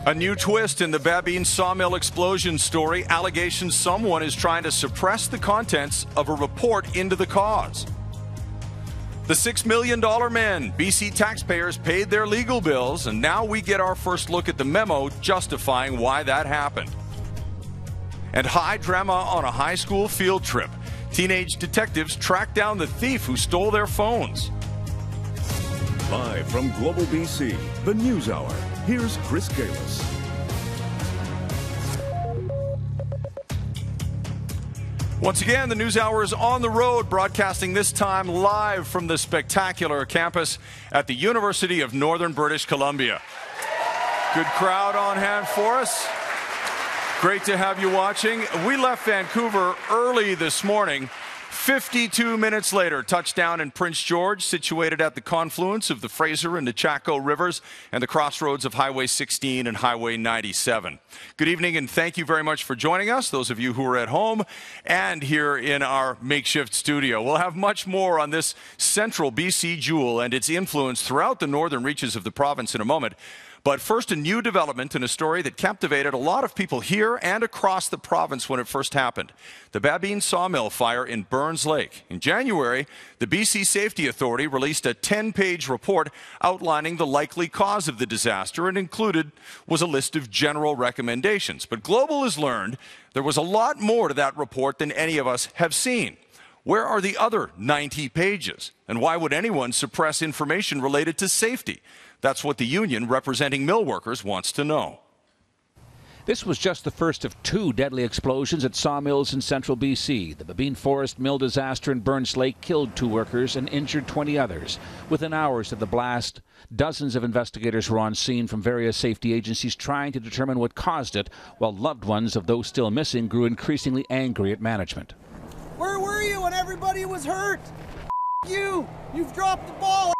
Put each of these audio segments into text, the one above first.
A new twist in the Babine Sawmill explosion story. Allegations someone is trying to suppress the contents of a report into the cause. The $6 million man. BC taxpayers paid their legal bills, and now we get our first look at the memo justifying why that happened. And high drama on a high school field trip. Teenage detectives track down the thief who stole their phones. Live from Global BC, the News Hour. Here's Chris Gailus. Once again, the News Hour is on the road, broadcasting this time live from the spectacular campus at the University of Northern British Columbia. Good crowd on hand for us. Great to have you watching. We left Vancouver early this morning. 52 minutes later, touchdown in Prince George, situated at the confluence of the Fraser and the Chaco rivers and the crossroads of Highway 16 and Highway 97. Good evening, and thank you very much for joining us, those of you who are at home and here in our makeshift studio. We'll have much more on this central BC jewel and its influence throughout the northern reaches of the province in a moment. But first, a new development in a story that captivated a lot of people here and across the province when it first happened. The Babine Sawmill fire in Burns Lake. In January, the BC Safety Authority released a 10-page report outlining the likely cause of the disaster, and included was a list of general recommendations. But Global has learned there was a lot more to that report than any of us have seen. Where are the other 90 pages? And why would anyone suppress information related to safety? That's what the union representing mill workers wants to know. This was just the first of two deadly explosions at sawmills in central BC. The Babine Forest Mill disaster in Burns Lake killed 2 workers and injured 20 others. Within hours of the blast, dozens of investigators were on scene from various safety agencies trying to determine what caused it, while loved ones of those still missing grew increasingly angry at management. Where were you when everybody was hurt? You've dropped the ball,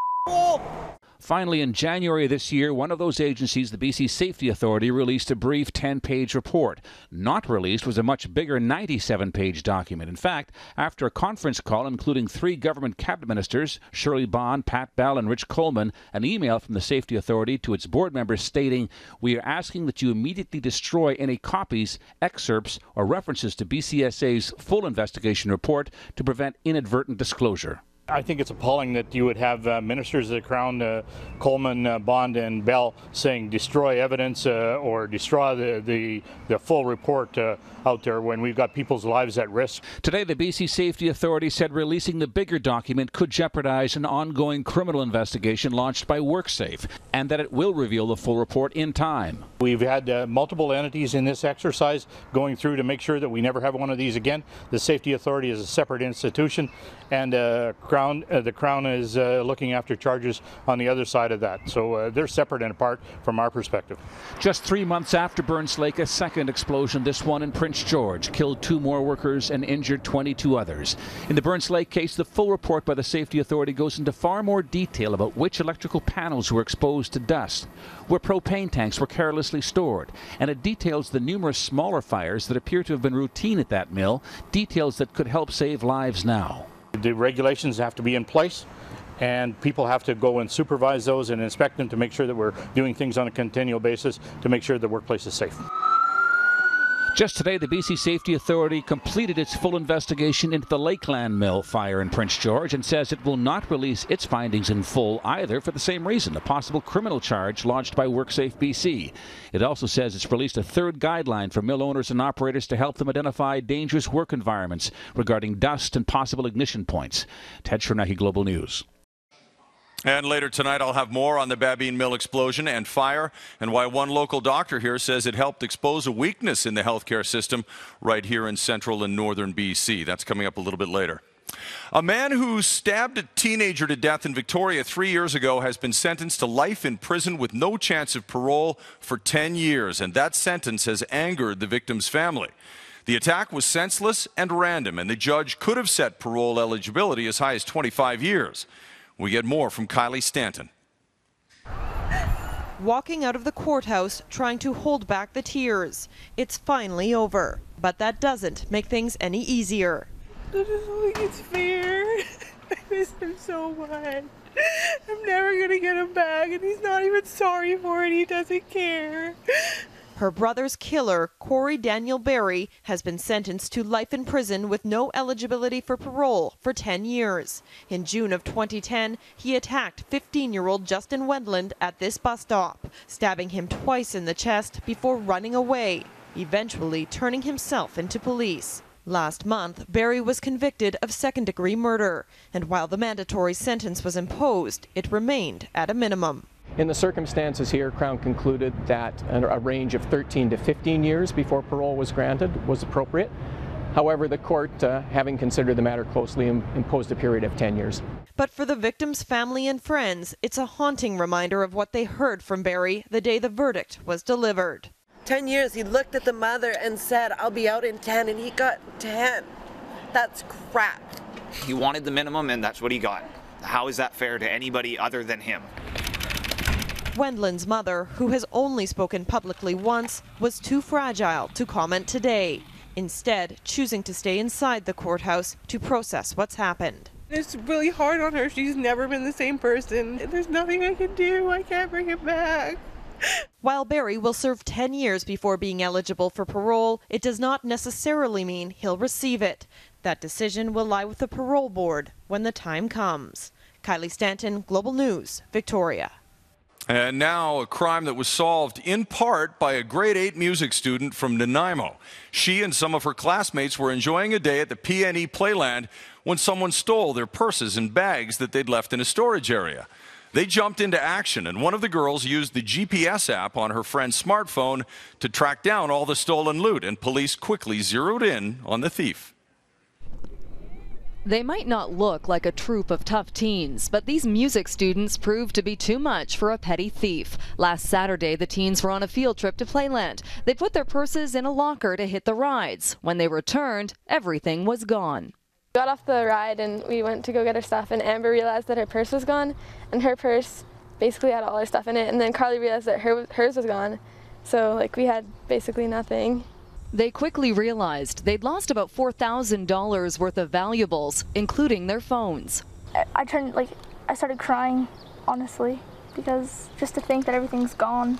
Finally, in January this year, one of those agencies, the BC Safety Authority, released a brief 10-page report. Not released was a much bigger 97-page document. In fact, after a conference call including 3 government cabinet ministers, Shirley Bond, Pat Bell and Rich Coleman, an email from the Safety Authority to its board members stating, "We are asking that you immediately destroy any copies, excerpts or references to BCSA's full investigation report to prevent inadvertent disclosure." I think it's appalling that you would have ministers of the Crown, Coleman, Bond and Bell, saying destroy evidence or destroy the full report out there when we've got people's lives at risk. Today, the BC Safety Authority said releasing the bigger document could jeopardize an ongoing criminal investigation launched by WorkSafe, and that it will reveal the full report in time. We've had multiple entities in this exercise going through to make sure that we never have one of these again. The Safety Authority is a separate institution, and the Crown is looking after charges on the other side of that. So they're separate and apart from our perspective. Just 3 months after Burns Lake, a second explosion, this one in Prince George, killed 2 more workers and injured 22 others. In the Burns Lake case, the full report by the Safety Authority goes into far more detail about which electrical panels were exposed to dust, where propane tanks were carelessly stored, and it details the numerous smaller fires that appear to have been routine at that mill, details that could help save lives now. The regulations have to be in place, and people have to go and supervise those and inspect them to make sure that we're doing things on a continual basis to make sure the workplace is safe. Just today, the BC Safety Authority completed its full investigation into the Lakeland Mill fire in Prince George and says it will not release its findings in full either for the same reason, a possible criminal charge launched by WorkSafe BC. It also says it's released a 3rd guideline for mill owners and operators to help them identify dangerous work environments regarding dust and possible ignition points. Ted Chernecki, Global News. And later tonight, I'll have more on the Babine Mill explosion and fire, and why one local doctor here says it helped expose a weakness in the healthcare system right here in central and northern BC. That's coming up a little bit later. A man who stabbed a teenager to death in Victoria 3 years ago has been sentenced to life in prison with no chance of parole for 10 years, and that sentence has angered the victim's family. The attack was senseless and random, and the judge could have set parole eligibility as high as 25 years. We get more from Kylie Stanton. Walking out of the courthouse, trying to hold back the tears. It's finally over, but that doesn't make things any easier. I just don't think it's fair. I miss him so much. I'm never going to get him back, and he's not even sorry for it. He doesn't care. Her brother's killer, Corey Daniel Barry, has been sentenced to life in prison with no eligibility for parole for 10 years. In June of 2010, he attacked 15-year-old Justin Wendland at this bus stop, stabbing him twice in the chest before running away, eventually turning himself into police. Last month, Barry was convicted of second-degree murder, and while the mandatory sentence was imposed, it remained at a minimum. In the circumstances here, Crown concluded that a range of 13 to 15 years before parole was granted was appropriate. However, the court, having considered the matter closely, imposed a period of 10 years. But for the victim's family and friends, it's a haunting reminder of what they heard from Barry the day the verdict was delivered. 10 years, he looked at the mother and said, I'll be out in 10, and he got 10. That's crap. He wanted the minimum, and that's what he got. How is that fair to anybody other than him? Wendland's mother, who has only spoken publicly once, was too fragile to comment today, instead choosing to stay inside the courthouse to process what's happened. It's really hard on her. She's never been the same person. There's nothing I can do. I can't bring him back. While Barry will serve 10 years before being eligible for parole, it does not necessarily mean he'll receive it. That decision will lie with the parole board when the time comes. Kylie Stanton, Global News, Victoria. And now a crime that was solved in part by a grade 8 music student from Nanaimo. She and some of her classmates were enjoying a day at the PNE Playland when someone stole their purses and bags that they'd left in a storage area. They jumped into action, and one of the girls used the GPS app on her friend's smartphone to track down all the stolen loot, and police quickly zeroed in on the thief. They might not look like a troop of tough teens, but these music students proved to be too much for a petty thief. Last Saturday, the teens were on a field trip to Playland. They put their purses in a locker to hit the rides. When they returned, everything was gone. We got off the ride and we went to go get our stuff, and Amber realized that her purse was gone, and her purse basically had all our stuff in it, and then Carly realized that hers was gone. So we had basically nothing. They quickly realized they'd lost about $4,000 worth of valuables, including their phones. I started crying, honestly, because just to think that everything's gone.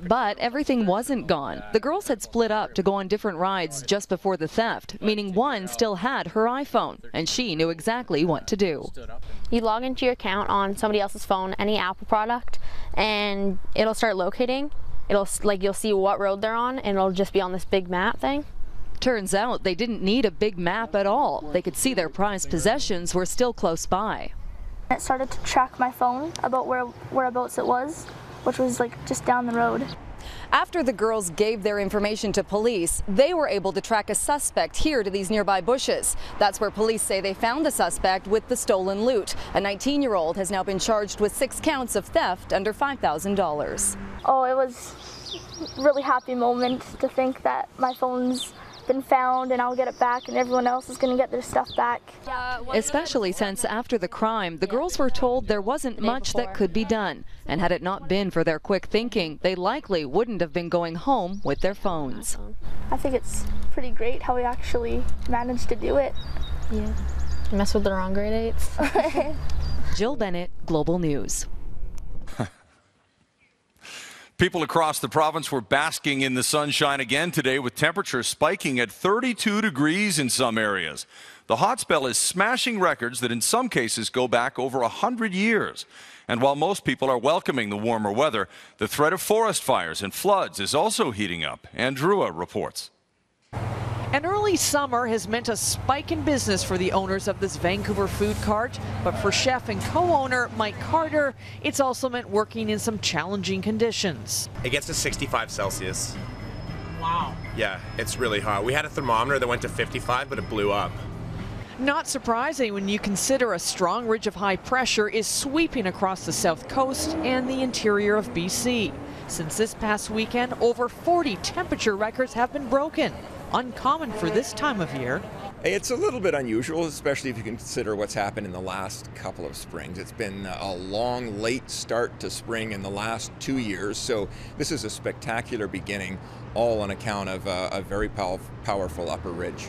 But everything wasn't gone. The girls had split up to go on different rides just before the theft, meaning one still had her iPhone, and she knew exactly what to do. You log into your account on somebody else's phone, any Apple product, and it'll start locating. It'll you'll see what road they're on, and it'll just be on this big map thing. Turns out they didn't need a big map at all. They could see their prized possessions were still close by. It started to track my phone about whereabouts it was, which was just down the road. After the girls gave their information to police, they were able to track a suspect here to these nearby bushes. That's where police say they found the suspect with the stolen loot. A 19-year-old has now been charged with 6 counts of theft under $5,000. Oh, it was a really happy moment to think that my phone's been found and I'll get it back and everyone else is going to get their stuff back. Especially since after the crime, the girls were told there wasn't much that could be done. And had it not been for their quick thinking, they likely wouldn't have been going home with their phones. I think it's pretty great how we actually managed to do it. Yeah. Mess with the wrong grade 8s. Jill Bennett, Global News. People across the province were basking in the sunshine again today, with temperatures spiking at 32 degrees in some areas. The hot spell is smashing records that in some cases go back over 100 years. And while most people are welcoming the warmer weather, the threat of forest fires and floods is also heating up. Andrew reports. An early summer has meant a spike in business for the owners of this Vancouver food cart, but for chef and co-owner Mike Carter, it's also meant working in some challenging conditions. It gets to 65 Celsius. Wow. Yeah, it's really hot. We had a thermometer that went to 55, but it blew up. Not surprising when you consider a strong ridge of high pressure is sweeping across the south coast and the interior of BC. Since this past weekend, over 40 temperature records have been broken. Uncommon for this time of year. It's a little bit unusual, especially if you consider what's happened in the last couple of springs. It's been a long, late start to spring in the last 2 years, so this is a spectacular beginning, all on account of a very powerful upper ridge.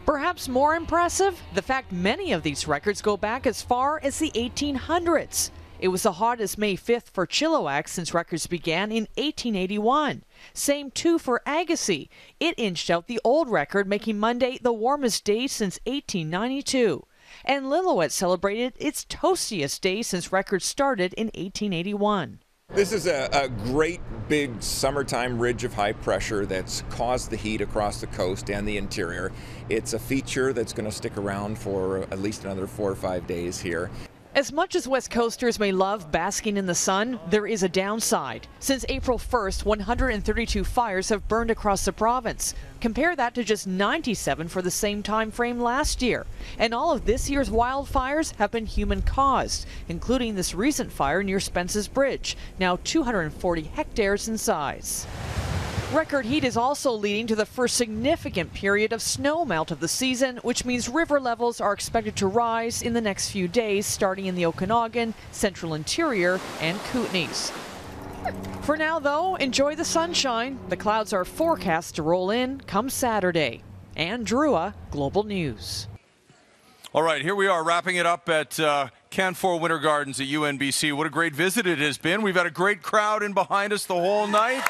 Perhaps more impressive, the fact many of these records go back as far as the 1800s. It was the hottest May 5th for Chilliwack since records began in 1881. Same too for Agassiz. It inched out the old record, making Monday the warmest day since 1892. And Lillooet celebrated its toastiest day since records started in 1881. This is a great big summertime ridge of high pressure that's caused the heat across the coast and the interior. It's a feature that's going to stick around for at least another 4 or 5 days here. As much as West Coasters may love basking in the sun, there is a downside. Since April 1st, 132 fires have burned across the province. Compare that to just 97 for the same time frame last year. And all of this year's wildfires have been human-caused, including this recent fire near Spence's Bridge, now 240 hectares in size. Record heat is also leading to the first significant period of snow melt of the season, which means river levels are expected to rise in the next few days, starting in the Okanagan, Central Interior, and Kootenays. For now, though, enjoy the sunshine. The clouds are forecast to roll in come Saturday. Ann Drua, Global News. All right, here we are wrapping it up at Canfor Winter Gardens at UNBC. What a great visit it has been. We've had a great crowd in behind us the whole night.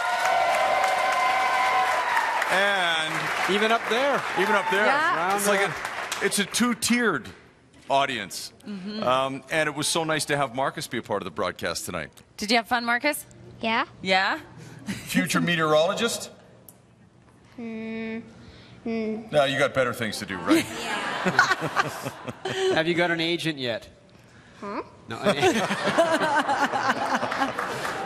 And even up there. Yeah. It's a two-tiered audience. And it was so nice to have Marcus be a part of the broadcast tonight. Did you have fun, Marcus? Yeah. Yeah? Future meteorologist? No, you got better things to do, right? Have you got an agent yet? Huh? No.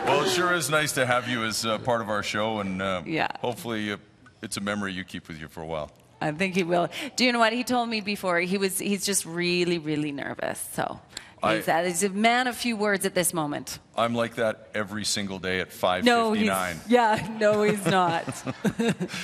Well, it sure is nice to have you as part of our show, and Yeah. hopefully it's a memory you keep with you for a while. I think he will. Do you know what he told me before? He's just really, really nervous. So he's a man of few words at this moment. I'm like that every single day at 5:59. No, he's not.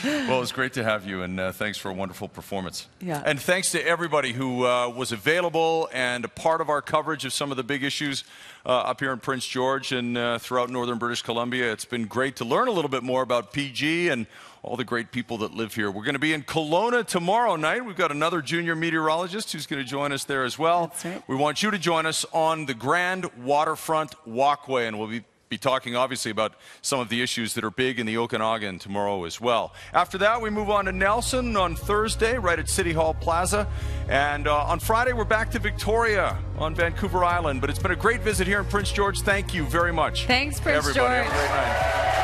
Well, it's great to have you, and thanks for a wonderful performance. Yeah. And thanks to everybody who was available and a part of our coverage of some of the big issues up here in Prince George and throughout northern British Columbia. It's been great to learn a little bit more about PG and all the great people that live here. We're going to be in Kelowna tomorrow night. We've got another junior meteorologist who's going to join us there as well. That's right. We want you to join us on the Grand Waterfront Walkway, and we'll be talking obviously about some of the issues that are big in the Okanagan tomorrow as well. After that, we move on to Nelson on Thursday, right at City Hall Plaza. And on Friday, we're back to Victoria on Vancouver Island. But it's been a great visit here in Prince George. Thank you very much. Thanks, Prince everybody. George. Have a great night.